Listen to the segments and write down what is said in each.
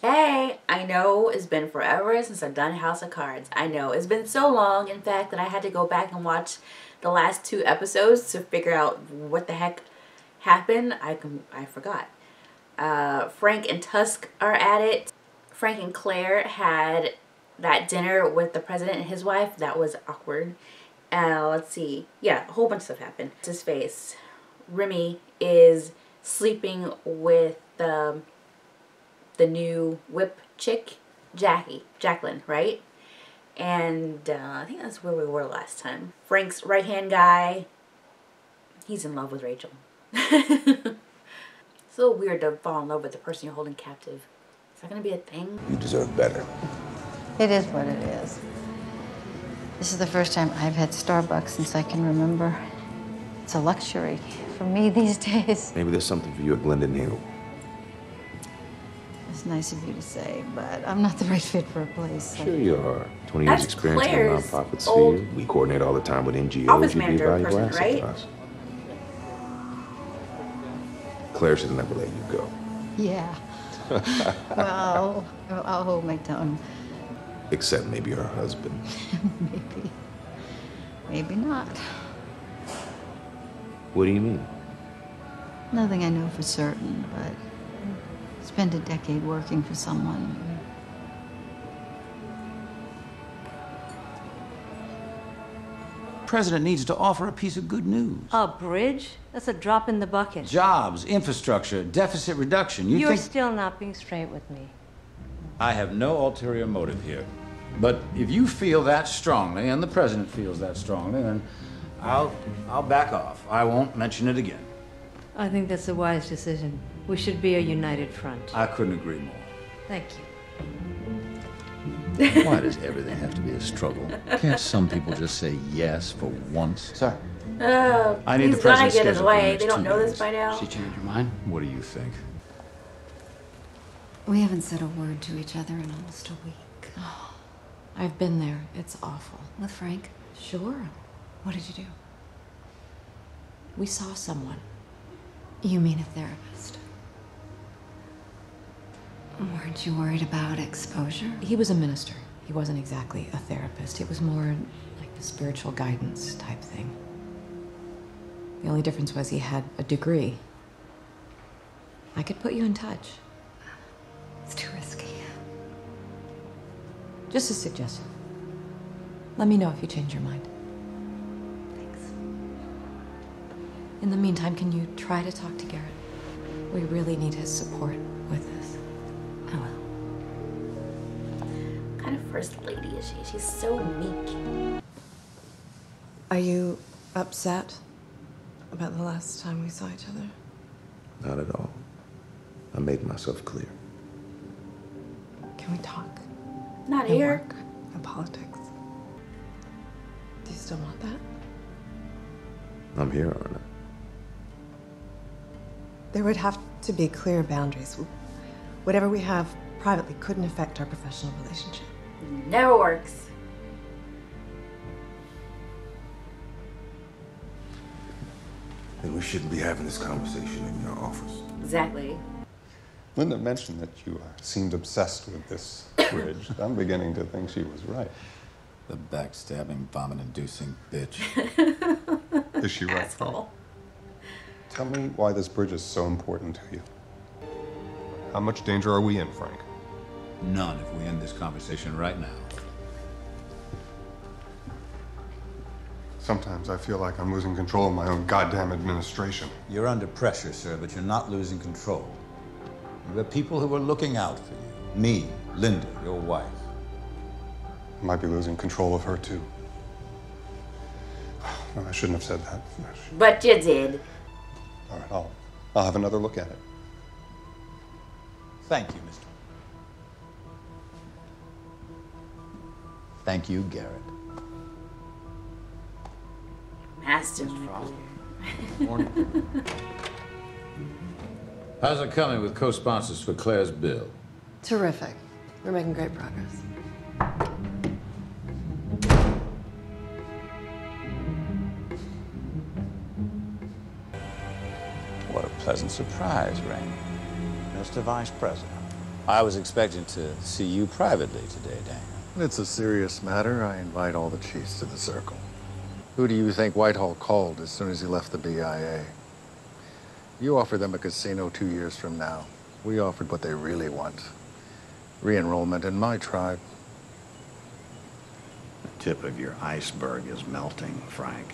Hey, I know it's been forever since I've done House of Cards. I know it's been so long, in fact, that I had to go back and watch the last 2 episodes to figure out what the heck happened. I forgot. Frank and Tusk are at it. Frank and Claire had that dinner with the president and his wife. That was awkward. Let's see. Yeah, a whole bunch of stuff happened. His face. Remy is sleeping with the new whip chick, Jacqueline, right? And I think that's where we were last time. Frank's right-hand guy, he's in love with Rachel. It's a little weird to fall in love with the person you're holding captive. Is that gonna be a thing? You deserve better. It is what it is. This is the first time I've had Starbucks since I can remember. It's a luxury for me these days. Maybe there's something for you at Glendon Hill. It's nice of you to say, but I'm not the right fit for a place. Sure you are. 20 years experience in the Claire's nonprofit sphere. We coordinate all the time with NGOs. office You'd be a manager valuable person, asset right? to us. Claire should never let you go. Yeah. Well, I'll hold my tongue. Except maybe her husband. Maybe. Maybe not. What do you mean? Nothing I know for certain, but spent a decade working for someone. President needs to offer a piece of good news. A bridge? That's a drop in the bucket. Jobs, infrastructure, deficit reduction. You're think... still not being straight with me. I have no ulterior motive here. But if you feel that strongly, and the president feels that strongly, then I'll back off. I won't mention it again. I think that's a wise decision. We should be a united front. I couldn't agree more. Thank you. Why does everything have to be a struggle? Can't some people just say yes for once? Sir, I need he's the gonna president's get his schedule for the way. next They don't 2 know days. this by now. She changed her mind? What do you think? We haven't said a word to each other in almost a week. Oh, I've been there. It's awful. With Frank? Sure. What did you do? We saw someone. You mean a therapist? Weren't you worried about exposure? He was a minister. He wasn't exactly a therapist. It was more like a spiritual guidance type thing. The only difference was he had a degree. I could put you in touch. It's too risky. Just a suggestion. Let me know if you change your mind. Thanks. In the meantime, can you try to talk to Garrett? We really need his support with this. I will. What kind of first lady is she? She's so meek. Are you upset about the last time we saw each other? Not at all. I made myself clear. Can we talk? Not And here. work and politics. Do you still want that? I'm here, aren't I? There would have to be clear boundaries. Whatever we have privately couldn't affect our professional relationship. Never works. Then we shouldn't be having this conversation in your office. Exactly. Linda mentioned that you seemed obsessed with this bridge. I'm beginning to think she was right. The backstabbing, vomit-inducing bitch. Is she right? Asshole. Tell me why this bridge is so important to you. How much danger are we in, Frank? None if we end this conversation right now. Sometimes I feel like I'm losing control of my own goddamn administration. You're under pressure, sir, but you're not losing control. You have people who are looking out for you. Me, Linda, your wife. I might be losing control of her, too. No, I shouldn't have said that. But you did. All right, I'll have another look at it. Thank you, Mr. Thank you, Garrett. Master. Morning. How's it coming with co-sponsors for Claire's bill? Terrific. We're making great progress. What a pleasant surprise, Rainey. Mr. Vice President. I was expecting to see you privately today, Daniel. It's a serious matter. I invite all the chiefs to the circle. Who do you think Whitehall called as soon as he left the BIA? You offered them a casino 2 years from now. We offered what they really want. Re-enrollment in my tribe. The tip of your iceberg is melting, Frank.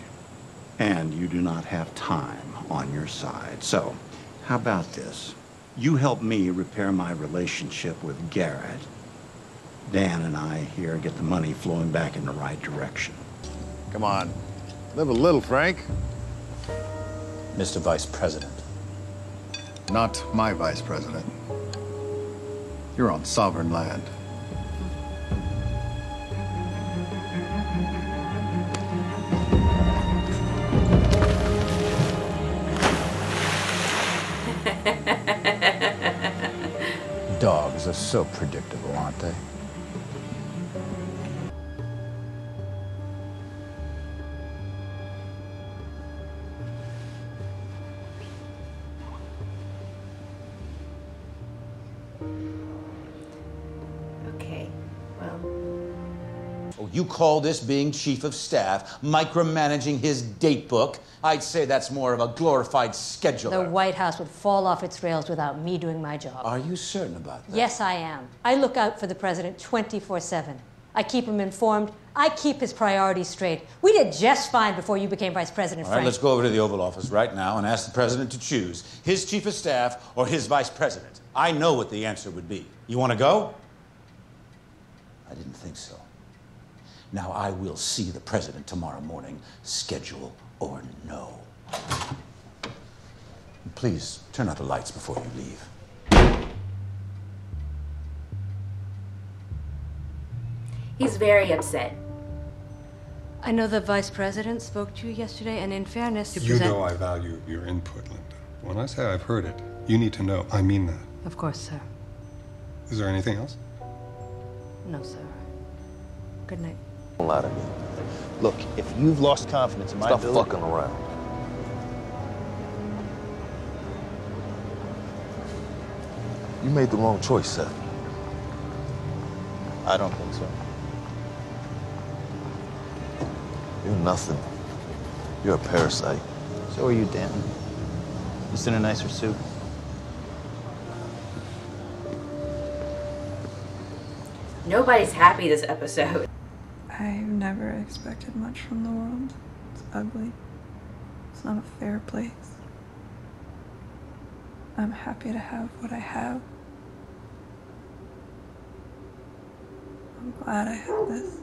And you do not have time on your side. So, how about this? You help me repair my relationship with Garrett. Dan and I here get the money flowing back in the right direction. Come on. Live a little, Frank. Mr. Vice President. Not my vice president. You're on sovereign land. Dogs are so predictable, aren't they? Okay, well. Oh, you call this being chief of staff, micromanaging his date book? I'd say that's more of a glorified scheduler. The White House would fall off its rails without me doing my job. Are you certain about that? Yes, I am. I look out for the president 24/7. I keep him informed. I keep his priorities straight. We did just fine before you became vice president, All right, Frank. let's go over to the Oval Office right now and ask the president to choose his chief of staff or his vice president. I know what the answer would be. You want to go? I didn't think so. Now I will see the president tomorrow morning, schedule or no. Please turn out the lights before you leave. He's very upset. I know the vice president spoke to you yesterday, and in fairness, to You present... know I value your input, Linda. When I say I've heard it, you need to know I mean that. Of course, sir. Is there anything else? No, sir. Good night. Don't lie to me. Look, if you've lost confidence in my ability... Stop fucking around. You made the wrong choice, Seth. I don't think so. You're nothing. You're a parasite. So are you, Dan. Just in a nicer suit. Nobody's happy this episode. I've never expected much from the world. It's ugly. It's not a fair place. I'm happy to have what I have. I'm glad I have this.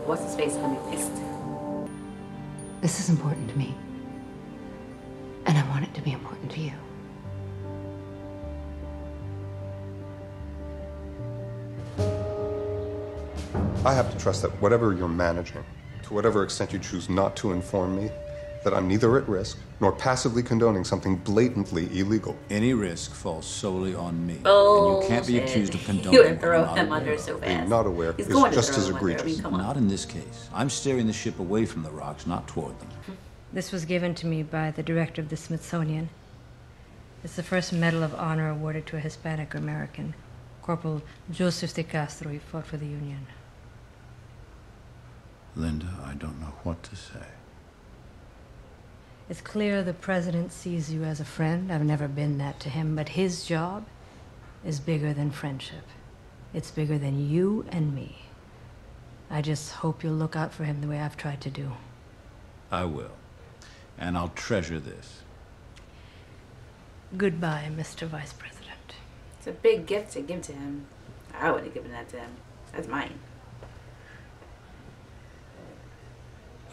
What's his face gonna be pissed? This is important to me. And I want it to be important to you. I have to trust that whatever you're managing, to whatever extent you choose not to inform me, that I'm neither at risk nor passively condoning something blatantly illegal. Any risk falls solely on me. Oh, and you can't be accused of condoning. You would throw what I'm him not under aware so of. fast. Being not aware He's is going to just throw as him under. I egregious. mean, come on. Not in this case. I'm steering the ship away from the rocks, not toward them. This was given to me by the director of the Smithsonian. It's the first Medal of Honor awarded to a Hispanic American, Corporal Joseph de Castro. He fought for the Union. Linda, I don't know what to say. It's clear the president sees you as a friend. I've never been that to him, but his job is bigger than friendship. It's bigger than you and me. I just hope you'll look out for him the way I've tried to do. I will. And I'll treasure this. Goodbye, Mr. Vice President. It's a big gift to give to him. I would have given that to him. That's mine.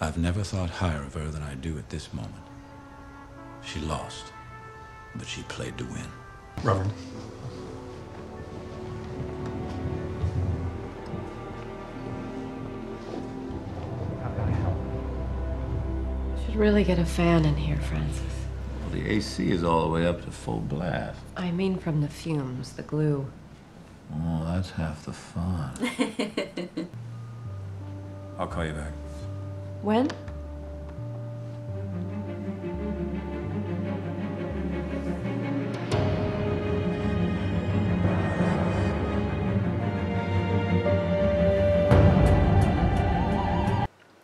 I've never thought higher of her than I do at this moment. She lost, but she played to win. Reverend. Should really get a fan in here, Francis. Well, the AC is all the way up to full blast. I mean from the fumes, the glue. Oh, that's half the fun. I'll call you back. When?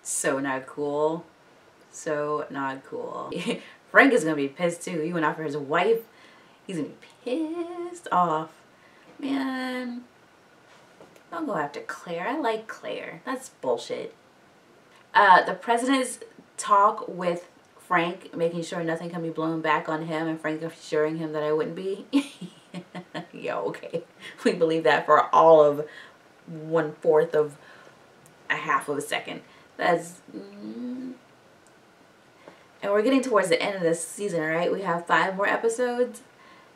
So not cool. So not cool. Frank is gonna be pissed too. He went after his wife. He's gonna be pissed off. Man. Don't go after Claire. I like Claire. That's bullshit. The president's talk with Frank, making sure nothing can be blown back on him, and Frank assuring him that I wouldn't be. Yo, okay. We believe that for all of 1/4 of a half of a second. That's... And we're getting towards the end of this season, right? We have 5 more episodes.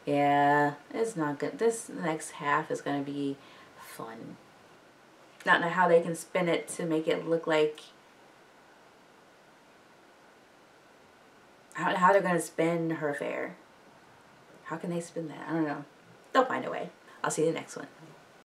Yeah, it's not good. This next half is going to be fun. Not know how they can spin it to make it look like... I don't know how they're going to spin her affair. How can they spin that? I don't know. They'll find a way. I'll see you in the next one.